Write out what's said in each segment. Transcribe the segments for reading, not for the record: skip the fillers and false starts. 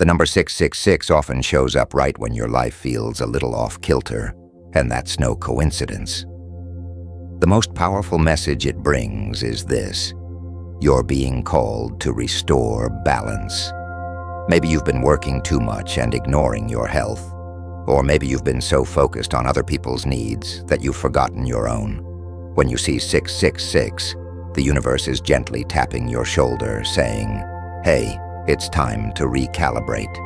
The number 666 often shows up right when your life feels a little off kilter, and that's no coincidence. The most powerful message it brings is this: you're being called to restore balance. Maybe you've been working too much and ignoring your health, or maybe you've been so focused on other people's needs that you've forgotten your own. When you see 666, the universe is gently tapping your shoulder, saying, "Hey, it's time to recalibrate."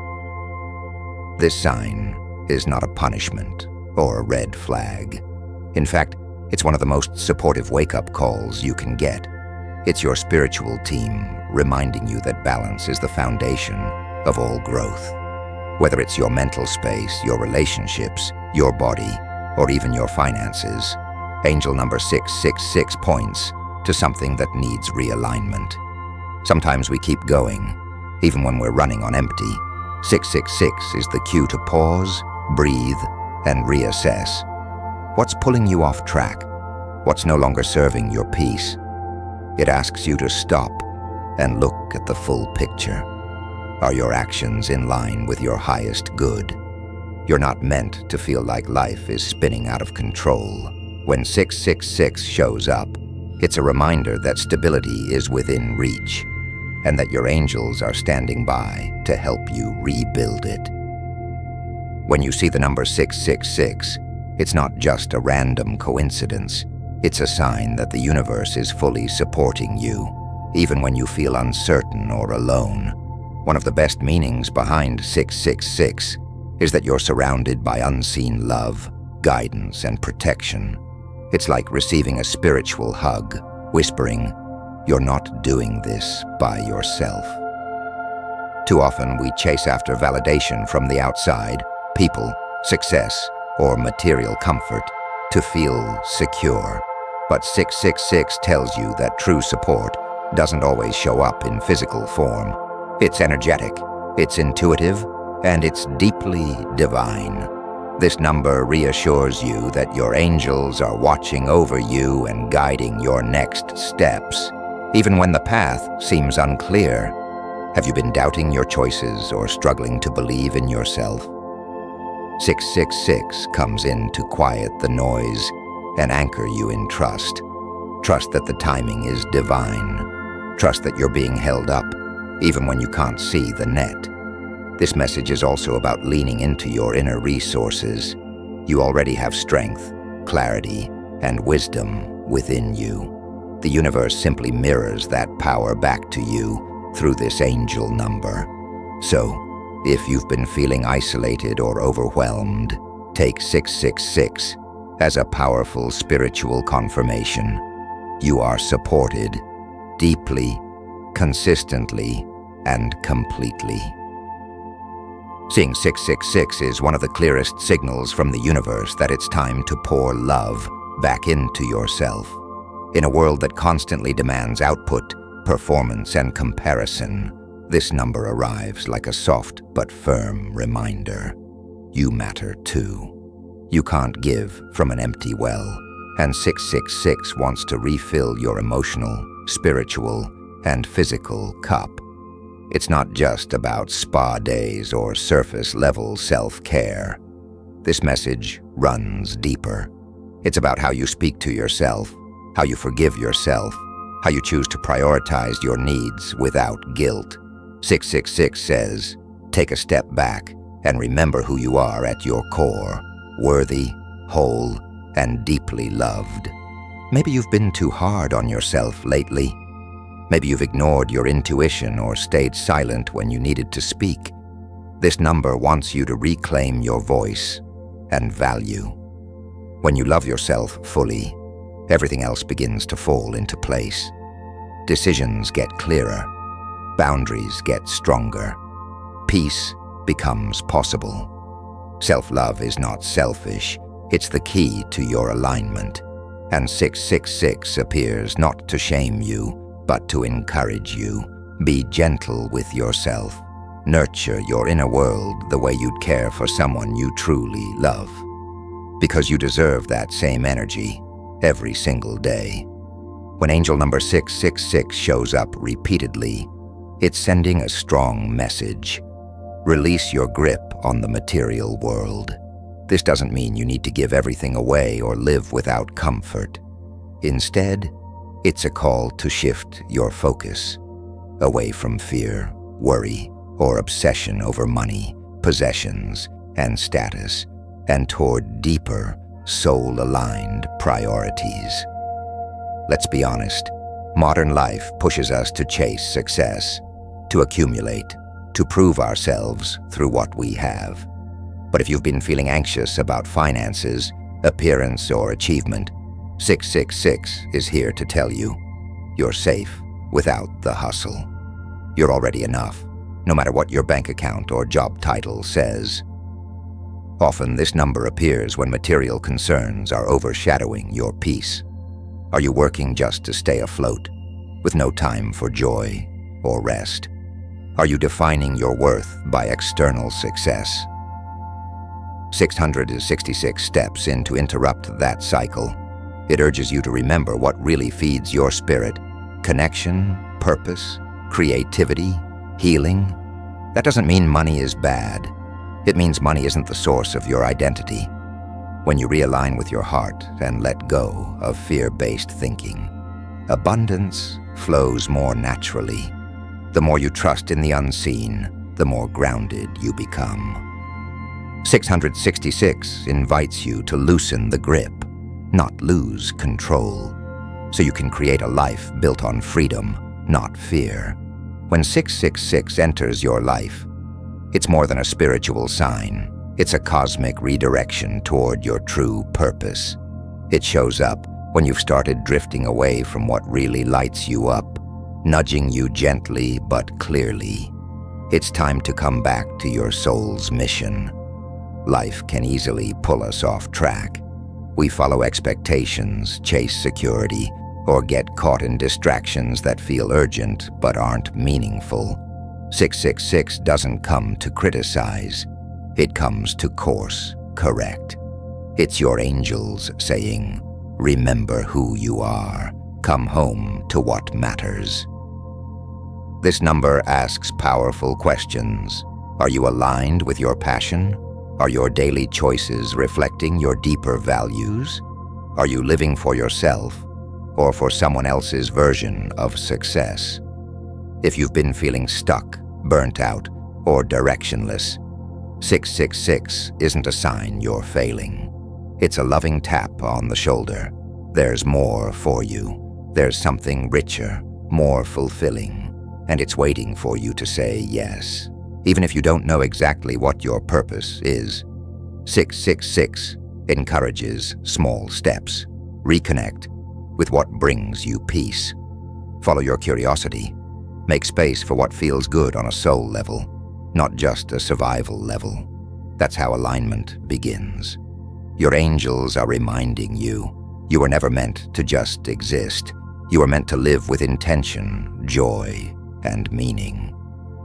This sign is not a punishment or a red flag. In fact, it's one of the most supportive wake-up calls you can get. It's your spiritual team reminding you that balance is the foundation of all growth. Whether it's your mental space, your relationships, your body, or even your finances, angel number 666 points to something that needs realignment. Sometimes we keep going, even when we're running on empty. 666 is the cue to pause, breathe, and reassess. What's pulling you off track? What's no longer serving your peace? It asks you to stop and look at the full picture. Are your actions in line with your highest good? You're not meant to feel like life is spinning out of control. When 666 shows up, it's a reminder that stability is within reach, and that your angels are standing by to help you rebuild it. When you see the number 666, it's not just a random coincidence. It's a sign that the universe is fully supporting you, even when you feel uncertain or alone. One of the best meanings behind 666 is that you're surrounded by unseen love, guidance, and protection. It's like receiving a spiritual hug, whispering, "You're not doing this by yourself." Too often we chase after validation from the outside, people, success, or material comfort, to feel secure. But 666 tells you that true support doesn't always show up in physical form. It's energetic, it's intuitive, and it's deeply divine. This number reassures you that your angels are watching over you and guiding your next steps, even when the path seems unclear. Have you been doubting your choices or struggling to believe in yourself? 666 comes in to quiet the noise and anchor you in trust. Trust that the timing is divine. Trust that you're being held up, even when you can't see the net. This message is also about leaning into your inner resources. You already have strength, clarity, and wisdom within you. The universe simply mirrors that power back to you through this angel number. So, if you've been feeling isolated or overwhelmed, take 666 as a powerful spiritual confirmation. You are supported deeply, consistently, and completely. Seeing 666 is one of the clearest signals from the universe that it's time to pour love back into yourself. In a world that constantly demands output, performance, and comparison, this number arrives like a soft but firm reminder. You matter too. You can't give from an empty well, and 666 wants to refill your emotional, spiritual, and physical cup. It's not just about spa days or surface-level self-care. This message runs deeper. It's about how you speak to yourself, how you forgive yourself, how you choose to prioritize your needs without guilt. 666 says, take a step back and remember who you are at your core, worthy, whole, and deeply loved. Maybe you've been too hard on yourself lately. Maybe you've ignored your intuition or stayed silent when you needed to speak. This number wants you to reclaim your voice and value. When you love yourself fully, everything else begins to fall into place. Decisions get clearer. Boundaries get stronger. Peace becomes possible. Self-love is not selfish. It's the key to your alignment. And 666 appears not to shame you, but to encourage you. Be gentle with yourself. Nurture your inner world the way you'd care for someone you truly love. Because you deserve that same energy every single day. When angel number 666 shows up repeatedly, it's sending a strong message. Release your grip on the material world. This doesn't mean you need to give everything away or live without comfort. Instead, it's a call to shift your focus away from fear, worry, or obsession over money, possessions, and status, and toward deeper, soul-aligned priorities. Let's be honest, modern life pushes us to chase success, to accumulate, to prove ourselves through what we have. But if you've been feeling anxious about finances, appearance, or achievement, 666 is here to tell you you're safe without the hustle. You're already enough, no matter what your bank account or job title says. Often this number appears when material concerns are overshadowing your peace. Are you working just to stay afloat, with no time for joy or rest? Are you defining your worth by external success? 666 steps in to interrupt that cycle. It urges you to remember what really feeds your spirit: connection, purpose, creativity, healing. That doesn't mean money is bad. It means money isn't the source of your identity. When you realign with your heart and let go of fear-based thinking, abundance flows more naturally. The more you trust in the unseen, the more grounded you become. 666 invites you to loosen the grip, not lose control, so you can create a life built on freedom, not fear. When 666 enters your life, it's more than a spiritual sign. It's a cosmic redirection toward your true purpose. It shows up when you've started drifting away from what really lights you up, nudging you gently but clearly. It's time to come back to your soul's mission. Life can easily pull us off track. We follow expectations, chase security, or get caught in distractions that feel urgent but aren't meaningful. 666 doesn't come to criticize. It comes to course correct. It's your angels saying, "Remember who you are. Come home to what matters." This number asks powerful questions. Are you aligned with your passion? Are your daily choices reflecting your deeper values? Are you living for yourself or for someone else's version of success? If you've been feeling stuck, burnt out, or directionless, 666 isn't a sign you're failing. It's a loving tap on the shoulder. There's more for you. There's something richer, more fulfilling, and it's waiting for you to say yes. Even if you don't know exactly what your purpose is, 666 encourages small steps. Reconnect with what brings you peace. Follow your curiosity. Make space for what feels good on a soul level, not just a survival level. That's how alignment begins. Your angels are reminding you, you were never meant to just exist. You were meant to live with intention, joy, and meaning.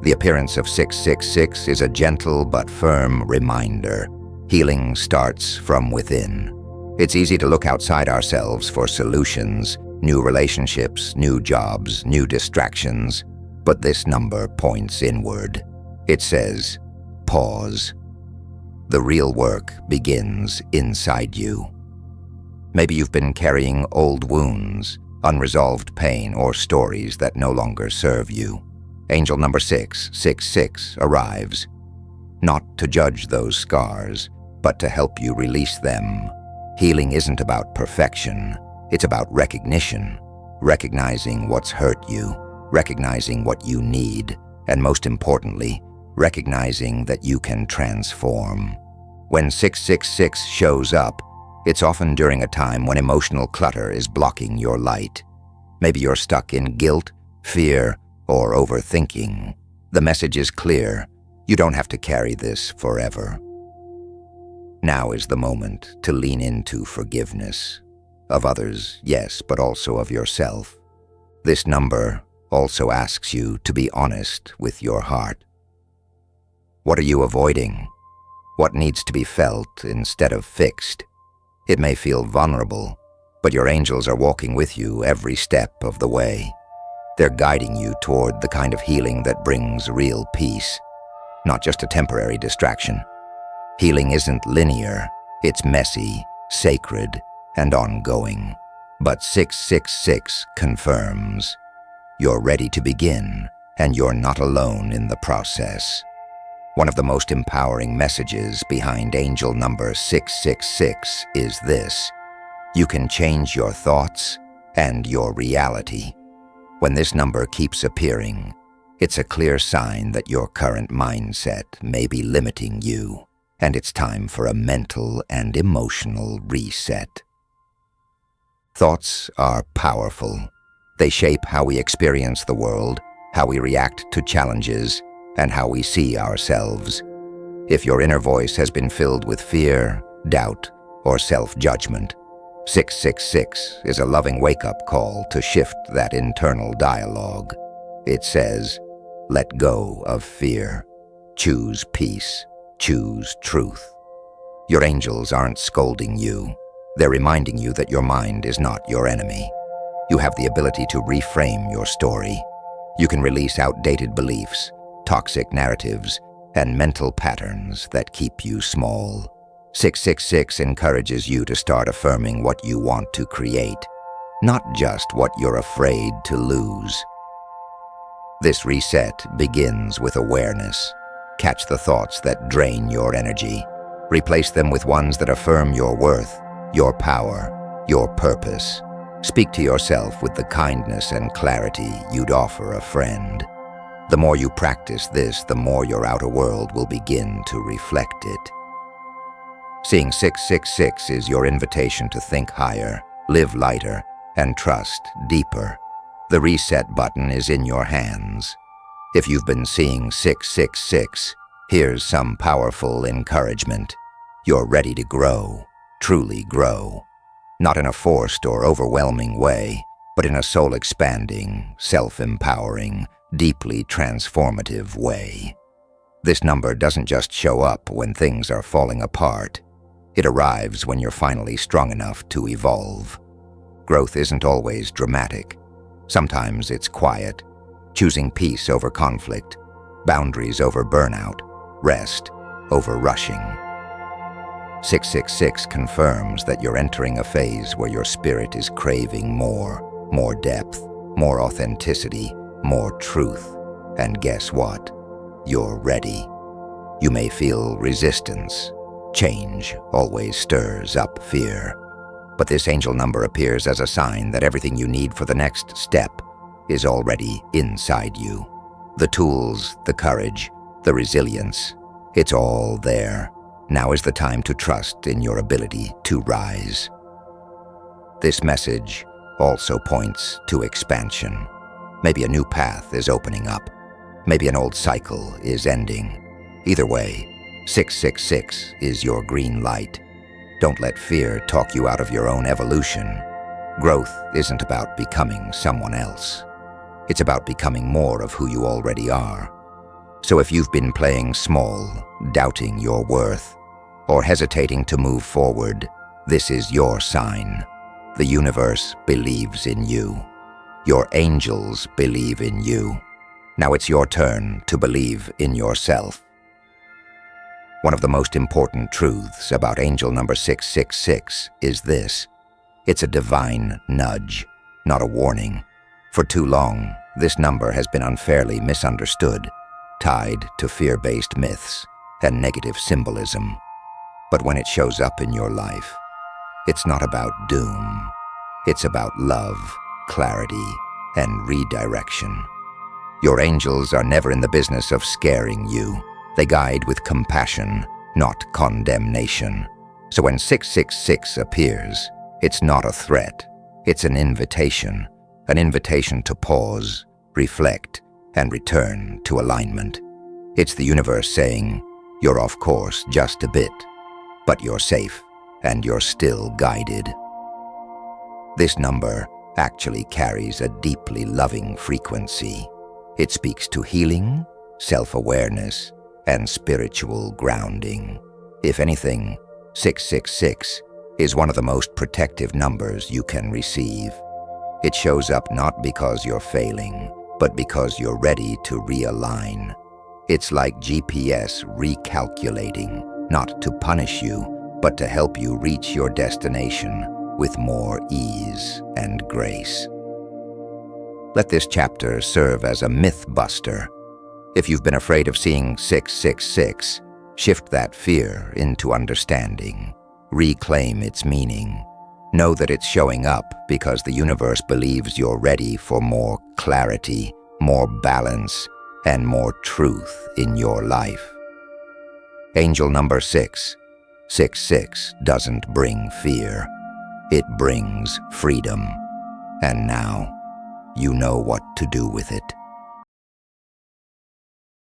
The appearance of 666 is a gentle but firm reminder. Healing starts from within. It's easy to look outside ourselves for solutions, new relationships, new jobs, new distractions, but this number points inward. It says, pause. The real work begins inside you. Maybe you've been carrying old wounds, unresolved pain, or stories that no longer serve you. Angel number 666 arrives, not to judge those scars, but to help you release them. Healing isn't about perfection, it's about recognition, recognizing what's hurt you, recognizing what you need, and most importantly, recognizing that you can transform. When 666 shows up, it's often during a time when emotional clutter is blocking your light. Maybe you're stuck in guilt, fear, or overthinking. The message is clear. You don't have to carry this forever. Now is the moment to lean into forgiveness. Of others, yes, but also of yourself. This number also asks you to be honest with your heart. What are you avoiding? What needs to be felt instead of fixed? It may feel vulnerable, but your angels are walking with you every step of the way. They're guiding you toward the kind of healing that brings real peace. not just a temporary distraction. Healing isn't linear, it's messy, sacred, and ongoing. But 666 confirms you're ready to begin, and you're not alone in the process. One of the most empowering messages behind angel number 666 is this: you can change your thoughts and your reality. When this number keeps appearing, it's a clear sign that your current mindset may be limiting you, and it's time for a mental and emotional reset. Thoughts are powerful. They shape how we experience the world, how we react to challenges, and how we see ourselves. If your inner voice has been filled with fear, doubt, or self-judgment, 666 is a loving wake-up call to shift that internal dialogue. It says, let go of fear. Choose peace. Choose truth. Your angels aren't scolding you. They're reminding you that your mind is not your enemy. You have the ability to reframe your story. You can release outdated beliefs, toxic narratives, and mental patterns that keep you small. 666 encourages you to start affirming what you want to create, not just what you're afraid to lose. This reset begins with awareness. Catch the thoughts that drain your energy. Replace them with ones that affirm your worth, your power, your purpose. Speak to yourself with the kindness and clarity you'd offer a friend. The more you practice this, the more your outer world will begin to reflect it. Seeing 666 is your invitation to think higher, live lighter, and trust deeper. The reset button is in your hands. If you've been seeing 666, here's some powerful encouragement. You're ready to grow, truly grow. Not in a forced or overwhelming way, but in a soul-expanding, self-empowering, deeply transformative way. This number doesn't just show up when things are falling apart. It arrives when you're finally strong enough to evolve. Growth isn't always dramatic. Sometimes it's quiet, choosing peace over conflict, boundaries over burnout, rest over rushing. 666 confirms that you're entering a phase where your spirit is craving more depth, more authenticity, more truth. And guess what? You're ready. You may feel resistance. Change always stirs up fear. But this angel number appears as a sign that everything you need for the next step is already inside you. The tools, the courage, the resilience, it's all there. Now is the time to trust in your ability to rise. This message also points to expansion. Maybe a new path is opening up. Maybe an old cycle is ending. Either way, 666 is your green light. Don't let fear talk you out of your own evolution. Growth isn't about becoming someone else. It's about becoming more of who you already are. So if you've been playing small, doubting your worth, or hesitating to move forward, this is your sign. The universe believes in you. Your angels believe in you. Now it's your turn to believe in yourself. One of the most important truths about angel number 666 is this: it's a divine nudge, not a warning. For too long, this number has been unfairly misunderstood, tied to fear-based myths and negative symbolism. But when it shows up in your life, it's not about doom. It's about love, clarity, and redirection. Your angels are never in the business of scaring you. They guide with compassion, not condemnation. So when 666 appears, it's not a threat. It's an invitation to pause, reflect, and return to alignment. It's the universe saying, you're off course just a bit, but you're safe and you're still guided. This number actually carries a deeply loving frequency. It speaks to healing, self-awareness, and spiritual grounding. If anything, 666 is one of the most protective numbers you can receive. It shows up not because you're failing, but because you're ready to realign. It's like GPS recalculating, not to punish you, but to help you reach your destination with more ease and grace. Let this chapter serve as a myth buster. If you've been afraid of seeing 666, shift that fear into understanding. Reclaim its meaning. Know that it's showing up because the universe believes you're ready for more clarity, more balance, and more truth in your life. Angel number 6. 66 doesn't bring fear. It brings freedom. And now, you know what to do with it.